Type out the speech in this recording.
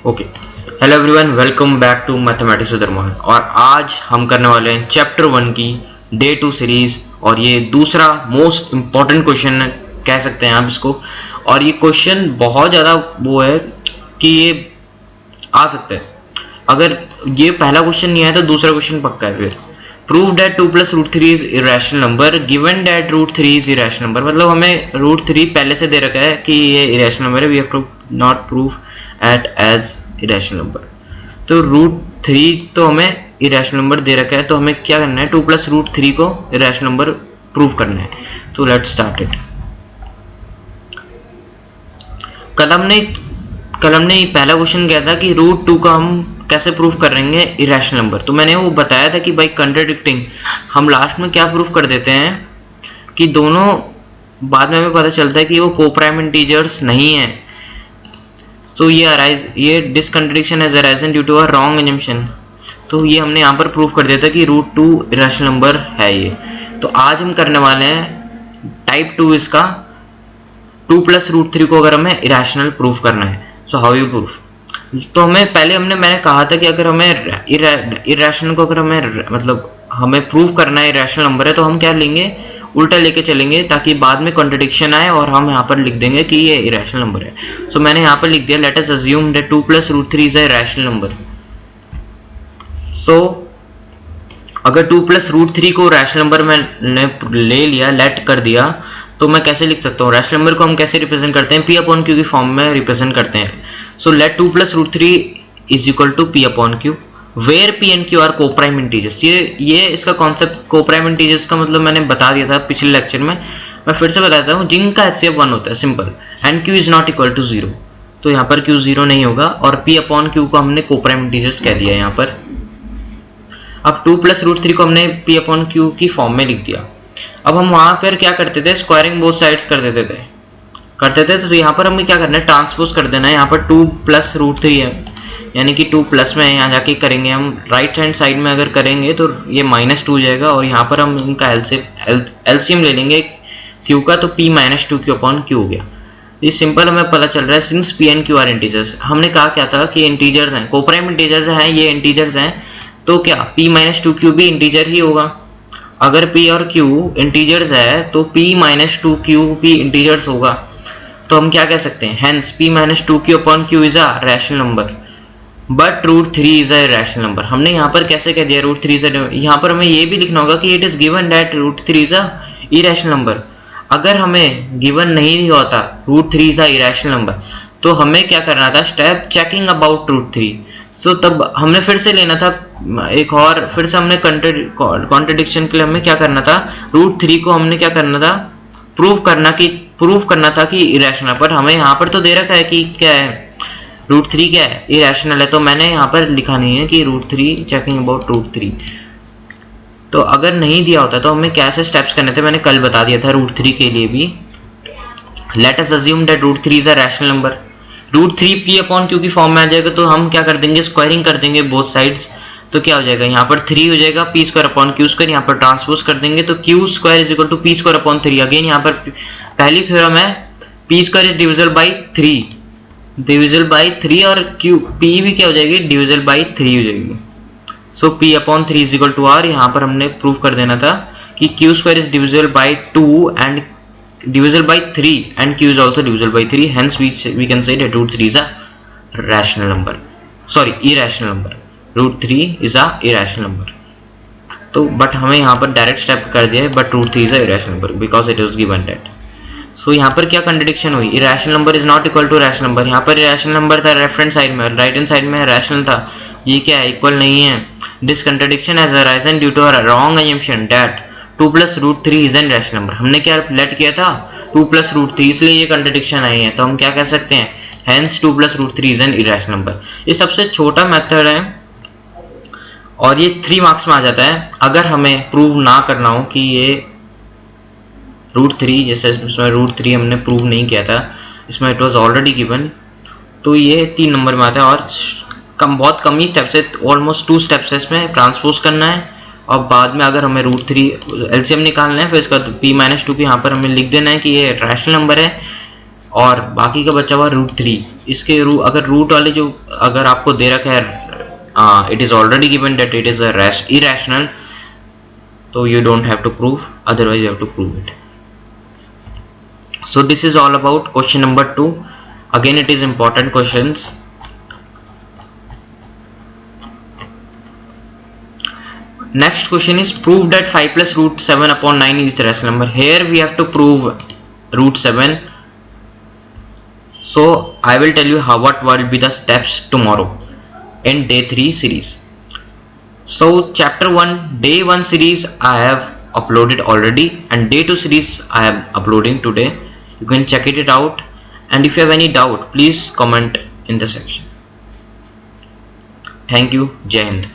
Okay, hello everyone, welcome back to mathematics with Arman. और आज हम करने वाले हैं चैप्टर 1 की डे 2 सीरीज। और ये दूसरा मोस्ट इम्पॉर्टेंट क्वेश्चन कह सकते हैं आप इसको। और ये क्वेश्चन बहुत ज़्यादा वो है कि ये आ सकता है। अगर ये पहला क्वेश्चन नहीं आया तो दूसरा क्वेश्चन पक्का है। फिर prove that 2 + √3 is irrational number given that √3 is irrational number. मतलब हमें √3 पहले से दे रखा है कि ये इरेशनल नंबर है, we have to not prove it as irrational number. तो √3 तो हमें इरेशनल नंबर दे रखा है, तो हमें क्या करना है, 2 + √3 को इरेशनल नंबर प्रूव करना है। तो लेट्स स्टार्ट इट। कल हमने पहला क्वेश्चन किया था कि √2 का हम कैसे प्रूव करेंगे इरेशनल नंबर। तो मैंने वो बताया था कि भाई कंट्राडिक्टिंग हम लास्ट में क्या प्रूव कर देते हैं कि दोनों बाद में हमें पता चलता है कि वो कोप्राइम इंटीजर्स नहीं है। तो ये this contradiction has arisen due to a wrong assumption। तो ये हमने यहाँ पर प्रूव कर दिया था कि √2 इरेशनल नंबर है ये। तो आज हम करने वाले हैं टाइप 2 इसका, 2 + √3 को अगर हमें इरेशनल प्रूव करना है। So how you proof. तो मैंने कहा था कि अगर हमें इरेशनल को हमें प्रूव करना है इरेशनल नंबर है, तो हम क्या लेंगे, उल्टा लेके चलेंगे ताकि बाद में कॉन्ट्रडिक्शन आए और हम यहाँ पर लिख देंगे कि ये इरेशनल नंबर है। सो मैंने यहाँ पर लिख दिया, let us assume that 2 + √3 is a irrational number. So अगर 2 + √3 को रैशनल नंबर मैंने ले लिया, लेट कर दिया, तो मैं कैसे लिख सकता हूँ रैशनल नंबर को हम कैसे रिप्रेजेंट करते हैं, P/Q की फॉर्म में रिप्रेजेंट करते हैं। So let 2 + √3 is equal to P/Q where P and Q are coprime integers. ये इसका कॉन्सेप्ट कोप्राइम इंटीजर्स का मतलब मैंने बता दिया था पिछले लेक्चर में, मैं फिर से बताता हूँ। जिनका HCF 1 होता है simple, and Q is not equal to 0, तो यहाँ पर Q 0 नहीं होगा और P/Q को हमने कोप्राइम इंटीजर्स कह दिया यहाँ पर। अब 2 + √3 को हमने P/Q की फॉर्म में लिख दिया। अब हम वहाँ पर क्या करते थे, स्क्वायरिंग बोथ साइड्स कर देते थे। तो यहाँ पर हमें क्या करना है, ट्रांसपोज कर देना है। यहाँ पर 2 + √3 है, यानी कि 2 प्लस में यहाँ जाके करेंगे हम, राइट हैंड साइड में अगर करेंगे तो ये -2 हो जाएगा। और यहाँ पर हम इनका एलसीएम ले लेंगे Q का, तो P-2Q/Q हो गया। ये सिंपल हमें पता चल रहा है, since P and Q are integers. हमने कहा क्या था कि इंटीजर्स हैं, कोप्राइम इंटीजर्स हैं, ये इंटीजर्स हैं, तो क्या P-2Q भी इंटीजर ही होगा। अगर P और Q इंटीजर्स है तो P-2Q भी इंटीजर्स होगा। तो हम क्या कह सकते हैं, hence P-2Q/Q is a rational number but √3 is a irrational number. हमने यहाँ पर कैसे कह दिया √3 इज, यहाँ पर हमें ये भी लिखना होगा कि it is given that √3 is a irrational number. अगर हमें गिवन नहीं होता √3 इज अ इरेशनल नंबर, तो हमें क्या करना था, स्टेप चेकिंग अबाउट √3। सो तब हमने फिर से लेना था एक और, फिर से हमने कॉन्ट्रडिक्शन के लिए हमें क्या करना था, √3 को हमने क्या करना था, प्रूव करना था कि इरेशनल। पर हमें यहाँ पर तो दे रखा है कि क्या है, √3 क्या है, इरेशनल है। तो मैंने यहाँ पर लिखा नहीं है कि √3 चेकिंग अबाउट √3। तो अगर नहीं दिया होता तो हमें कैसे स्टेप्स करने थे, मैंने कल बता दिया था √3 के लिए भी। Late us assume that √3 is a rational number. √3 P/Q की फॉर्म में आ जाएगा, तो हम क्या कर देंगे, स्क्वायरिंग कर देंगे बोथ साइड्स। तो क्या हो जाएगा, यहाँ पर 3 हो जाएगा, P²/Q², यहाँ पर ट्रांसपोज कर देंगे तो Q² is equal to P²/3। Again यहाँ पर पहली थ्योरम है, P² इज डिविजिबल बाई 3 और P भी क्या हो जाएगी, डिविजिबल बाई 3 हो जाएगी। So P/3 is equal to R। यहाँ पर हमने प्रूव कर देना था कि Q² is divisible by 2 and divisible by 3 and Q is also divisible by 3, hence we can say that √3 is a rational number, sorry irrational number. √3 is a irrational number. तो but हमें यहाँ पर direct step कर दिया है, but √3 is a irrational number because it is given that. So यहाँ पर क्या कंट्रडिक्शन हुई, irrational number is not equal to rational number. यहाँ पर इरेशनल नंबर था रेफरेंस साइड में, राइट हैंड साइड में रैशनल था, ये क्या है, इक्वल नहीं है। This contradiction has arisen due to a wrong assumption that 2 + √3 is an rational number. हमने क्या लेट किया था 2 + √3, इसलिए ये कंट्रडिक्शन आई है। तो हम क्या कह सकते हैं, hence 2 + √3 is an irrational number. ये सबसे छोटा मेथड है और ये 3 मार्क्स में आ जाता है। अगर हमें प्रूव ना करना हो कि ये √3, जैसे इसमें √3 हमने प्रूव नहीं किया था, इसमें इट वाज ऑलरेडी गिवन, तो ये 3 नंबर में आता है। और बहुत कम ही स्टेप्स है, ऑलमोस्ट 2 स्टेप्स है इसमें, ट्रांसपोज करना है और बाद में अगर हमें √3 एलसीएम निकालना है, फिर इसका P-2 की यहाँ पर हमें लिख देना है कि ये रैशनल नंबर है और बाकी का बचा हुआ √3। इसके अगर रूट वाले जो अगर आपको दे रखा है it is already given that it is a irrational, तो you don't have to prove, otherwise you have to prove it. So this is all about question number 2. Again it is important questions. Next question is prove that 5 plus √7 upon 9 is the rational number. Here we have to prove √7. So I will tell you what will be the steps tomorrow in day 3 series. So chapter 1 day 1 series I have uploaded already, and day 2 series I am uploading today. You can check it out, and if you have any doubt please comment in the section. Thank you. Jai Hind.